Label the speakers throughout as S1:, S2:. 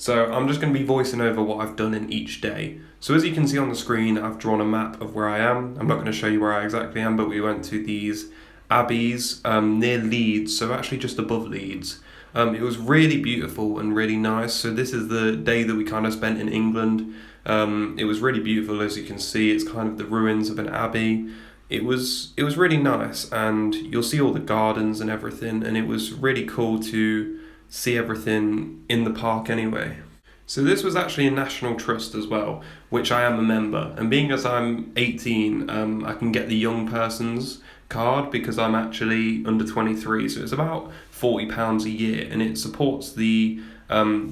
S1: So I'm just going to be voicing over what I've done in each day. So as you can see on the screen, I've drawn a map of where I am. I'm not going to show you where I exactly am, but we went to these abbeys near Leeds, so actually just above Leeds. It was really beautiful and really nice. So this is the day that we kind of spent in England. It was really beautiful, as you can see. It's kind of the ruins of an abbey. It was really nice, and you'll see all the gardens and everything, and it was really cool to see everything in the park anyway. So this was actually a national trust as well, which I am a member, and being as I'm 18, I can get the young person's card because I'm actually under 23, so it's about £40 a year, and it supports the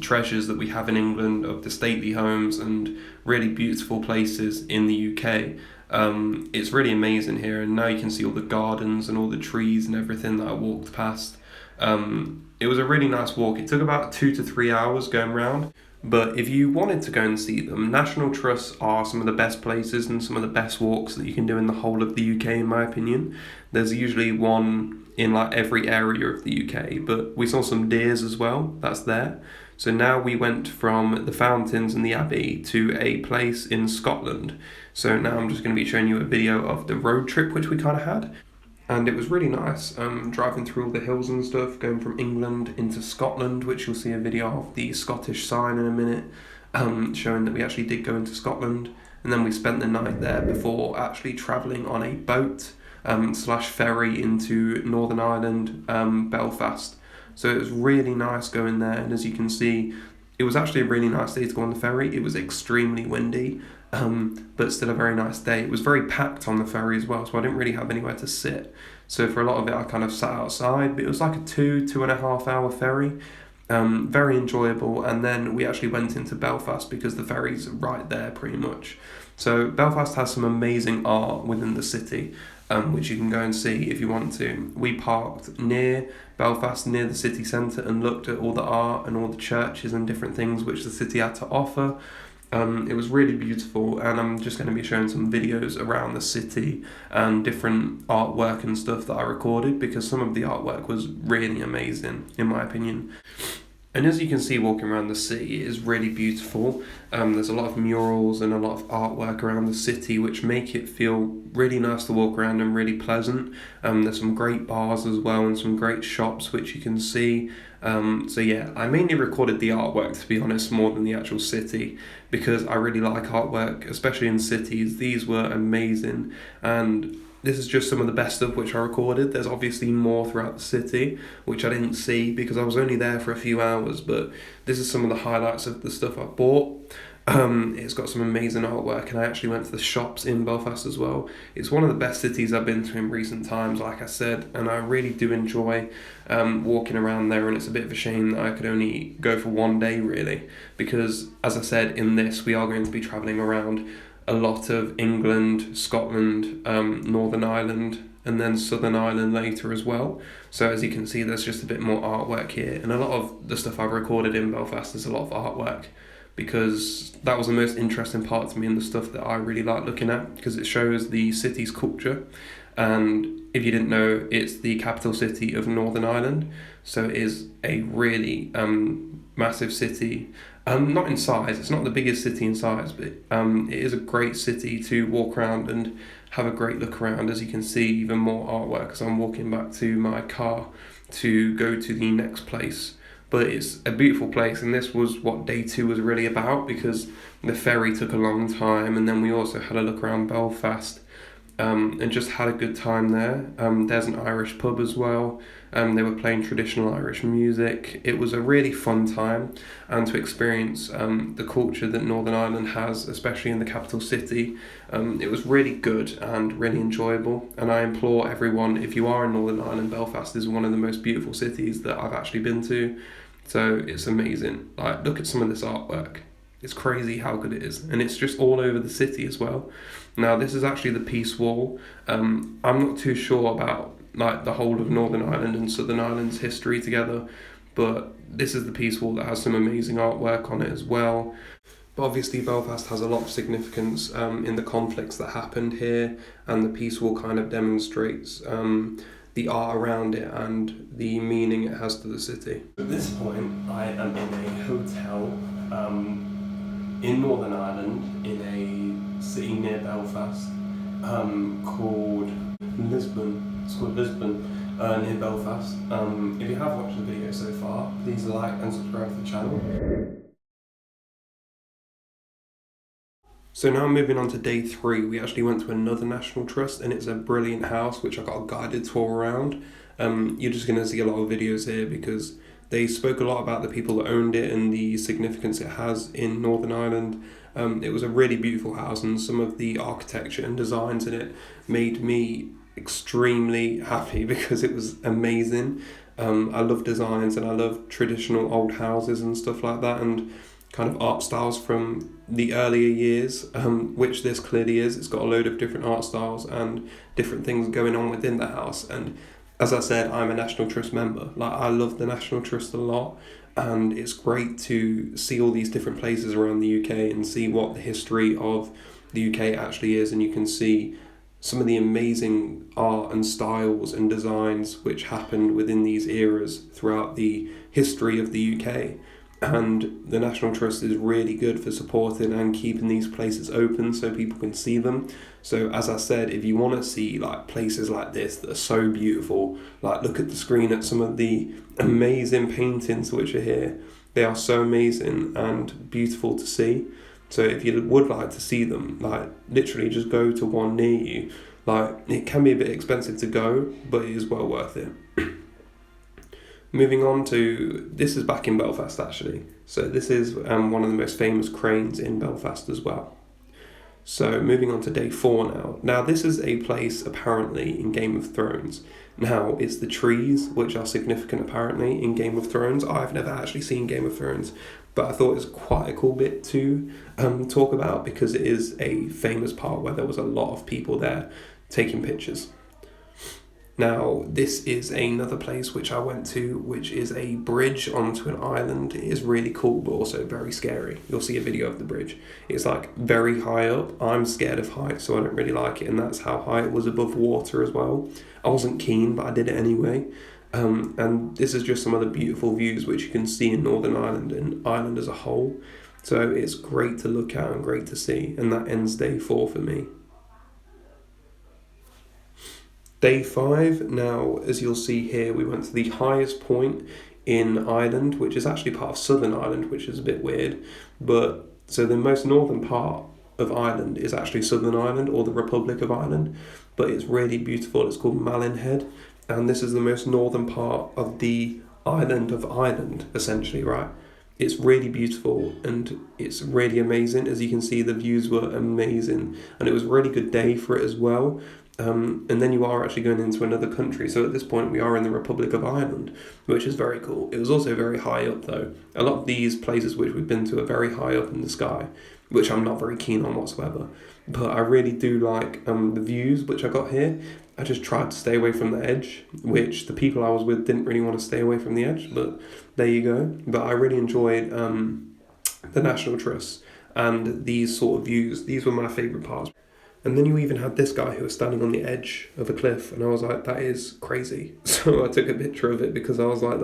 S1: treasures that we have in England of the stately homes and really beautiful places in the UK. It's really amazing here, and now you can see all the gardens and all the trees and everything that I walked past. It was a really nice walk. It took about 2 to 3 hours going round, but if you wanted to go and see them, National Trusts are some of the best places and some of the best walks that you can do in the whole of the UK, in my opinion. There's usually one in like every area of the UK, but we saw some deers as well, that's there. So now we went from the fountains and the abbey to a place in Scotland. So now I'm just going to be showing you a video of the road trip which we kind of had. And it was really nice, driving through all the hills and stuff, going from England into Scotland, which you'll see a video of the Scottish sign in a minute, showing that we actually did go into Scotland. And then we spent the night there before actually travelling on a boat slash ferry into Northern Ireland, Belfast. So it was really nice going there, and as you can see, it was actually a really nice day to go on the ferry. It was extremely windy, but still a very nice day. It was very packed on the ferry as well, so I didn't really have anywhere to sit. So for a lot of it, I kind of sat outside, but it was like a 2.5 hour ferry. Very enjoyable, and then we actually went into Belfast because the ferry's right there pretty much. So Belfast has some amazing art within the city, which you can go and see if you want to. We parked near Belfast, near the city centre, and looked at all the art and all the churches and different things which the city had to offer. It was really beautiful, and I'm just going to be showing some videos around the city and different artwork and stuff that I recorded, because some of the artwork was really amazing in my opinion. And as you can see walking around the city, it is really beautiful. There's a lot of murals and a lot of artwork around the city which make it feel really nice to walk around and really pleasant. There's some great bars as well and some great shops which you can see. So yeah, I mainly recorded the artwork, to be honest, more than the actual city, because I really like artwork, especially in cities. These were amazing, and this is just some of the best of which I recorded. There's obviously more throughout the city, which I didn't see because I was only there for a few hours, but this is some of the highlights of the stuff I bought. It's got some amazing artwork, and I actually went to the shops in Belfast as well. It's one of the best cities I've been to in recent times, like I said, and I really do enjoy walking around there, and it's a bit of a shame that I could only go for one day really, because as I said in this, we are going to be travelling around a lot of England, Scotland, Northern Ireland, and then Southern Ireland later as well. So as you can see, there's just a bit more artwork here, and a lot of the stuff I've recorded in Belfast is a lot of artwork, because that was the most interesting part to me and the stuff that I really like looking at, because it shows the city's culture. And if you didn't know, it's the capital city of Northern Ireland, so it is a really massive city. Not in size, it's not the biggest city in size, but it is a great city to walk around and have a great look around. As you can see, even more artwork as I'm walking back to my car to go to the next place. But it's a beautiful place, and this was what day 2 was really about, because the ferry took a long time, and then we also had a look around Belfast, and just had a good time there. There's an Irish pub as well. They were playing traditional Irish music. It was a really fun time, and to experience the culture that Northern Ireland has, especially in the capital city, it was really good and really enjoyable. And I implore everyone, if you are in Northern Ireland, Belfast is one of the most beautiful cities that I've actually been to. So it's amazing. Like, look at some of this artwork. It's crazy how good it is, and it's just all over the city as well. Now this is actually the Peace Wall. I'm not too sure about like the whole of Northern Ireland and Southern Ireland's history together, but this is the Peace Wall that has some amazing artwork on it as well. But obviously Belfast has a lot of significance in the conflicts that happened here, and the Peace Wall kind of demonstrates the art around it and the meaning it has to the city. At this point, I am in a hotel in Northern Ireland, in a city near Belfast, called Lisbon. It's called Lisbon, near Belfast. If you have watched the video so far, please like and subscribe to the channel. So now moving on to day 3, we actually went to another National Trust, and it's a brilliant house which I got a guided tour around. You're just going to see a lot of videos here because they spoke a lot about the people that owned it and the significance it has in Northern Ireland. It was a really beautiful house, and some of the architecture and designs in it made me extremely happy because it was amazing. I love designs and I love traditional old houses and stuff like that, and kind of art styles from the earlier years, which this clearly is. It's got a load of different art styles and different things going on within the house. And as I said, I'm a National Trust member. Like, I love the National Trust a lot, and it's great to see all these different places around the UK and see what the history of the UK actually is. And you can see some of the amazing art and styles and designs which happened within these eras throughout the history of the UK. And the National Trust is really good for supporting and keeping these places open so people can see them. So as I said, if you want to see like places like this that are so beautiful, like look at the screen at some of the amazing paintings which are here. They are so amazing and beautiful to see. So if you would like to see them, like literally just go to one near you. Like, it can be a bit expensive to go, but it is well worth it. Moving on to, this is back in Belfast actually. So this is one of the most famous cranes in Belfast as well. So moving on to day 4 now. Now this is a place apparently in Game of Thrones. Now it's the trees which are significant apparently in Game of Thrones. I've never actually seen Game of Thrones, but I thought it was quite a cool bit to talk about because it is a famous part where there was a lot of people there taking pictures. Now, this is another place which I went to, which is a bridge onto an island. It is really cool, but also very scary. You'll see a video of the bridge. It's like very high up. I'm scared of heights, so I don't really like it, and that's how high it was above water as well. I wasn't keen, but I did it anyway. And this is just some of the beautiful views which you can see in Northern Ireland and Ireland as a whole. So it's great to look at and great to see, and that ends day 4 for me. Day 5, now as you'll see here, we went to the highest point in Ireland, which is actually part of Southern Ireland, which is a bit weird. But so the most northern part of Ireland is actually Southern Ireland, or the Republic of Ireland, but it's really beautiful. It's called Malin Head, and this is the most northern part of the island of Ireland, essentially, right? It's really beautiful and it's really amazing. As you can see, the views were amazing, and it was a really good day for it as well. And then you are actually going into another country. So at this point we are in the Republic of Ireland, which is very cool. It was also very high up though. A lot of these places which we've been to are very high up in the sky, which I'm not very keen on whatsoever. But I really do like the views which I got here. I just tried to stay away from the edge, which the people I was with didn't really want to stay away from the edge, but there you go. But I really enjoyed the National Trust and these sort of views. These were my favourite parts. And then you even had this guy who was standing on the edge of a cliff, and I was like, that is crazy. So I took a picture of it because I was like,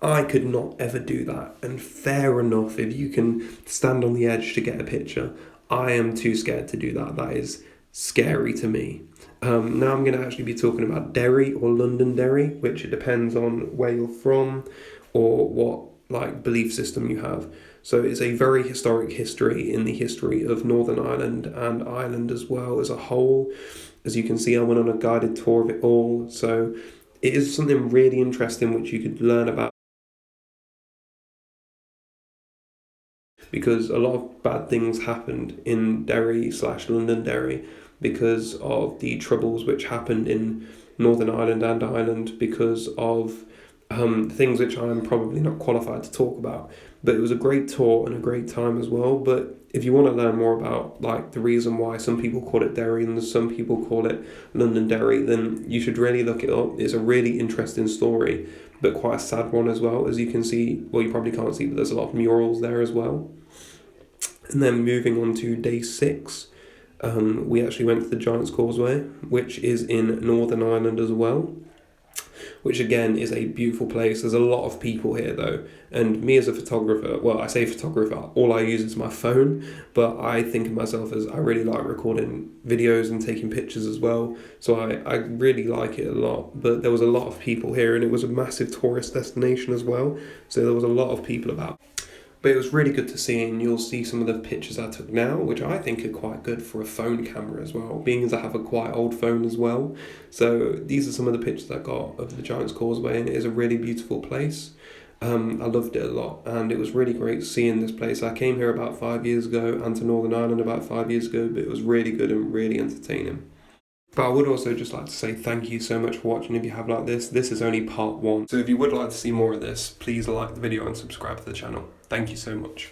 S1: I could not ever do that. And fair enough, if you can stand on the edge to get a picture, I am too scared to do that. That is scary to me. Now I'm going to actually be talking about Derry or Londonderry, which it depends on where you're from or what like belief system you have. So it's a very historic history in the history of Northern Ireland and Ireland as well as a whole. As you can see, I went on a guided tour of it all. So it is something really interesting which you could learn about, because a lot of bad things happened in Derry/Londonderry because of the troubles which happened in Northern Ireland and Ireland because of things which I'm probably not qualified to talk about. But it was a great tour and a great time as well. But if you want to learn more about like the reason why some people call it Derry and some people call it Londonderry, then you should really look it up. It's a really interesting story, but quite a sad one as well. As you can see, well, you probably can't see, but there's a lot of murals there as well. And then moving on to day 6, we actually went to the Giants Causeway, which is in Northern Ireland as well. which again is a beautiful place. There's a lot of people here though, and me as a photographer, well, I say photographer, all I use is my phone, but I think of myself as I really like recording videos and taking pictures as well, so I really like it a lot. But there was a lot of people here, and it was a massive tourist destination as well, so there was a lot of people about. But it was really good to see, and you'll see some of the pictures I took now, which I think are quite good for a phone camera as well, being as I have a quite old phone as well. So these are some of the pictures I got of the Giants Causeway, and it is a really beautiful place. I loved it a lot, and it was really great seeing this place. I came here about 5 years ago, and to Northern Ireland about 5 years ago, but it was really good and really entertaining. But I would also just like to say thank you so much for watching. If you have like this is only part 1. So if you would like to see more of this, please like the video and subscribe to the channel. Thank you so much.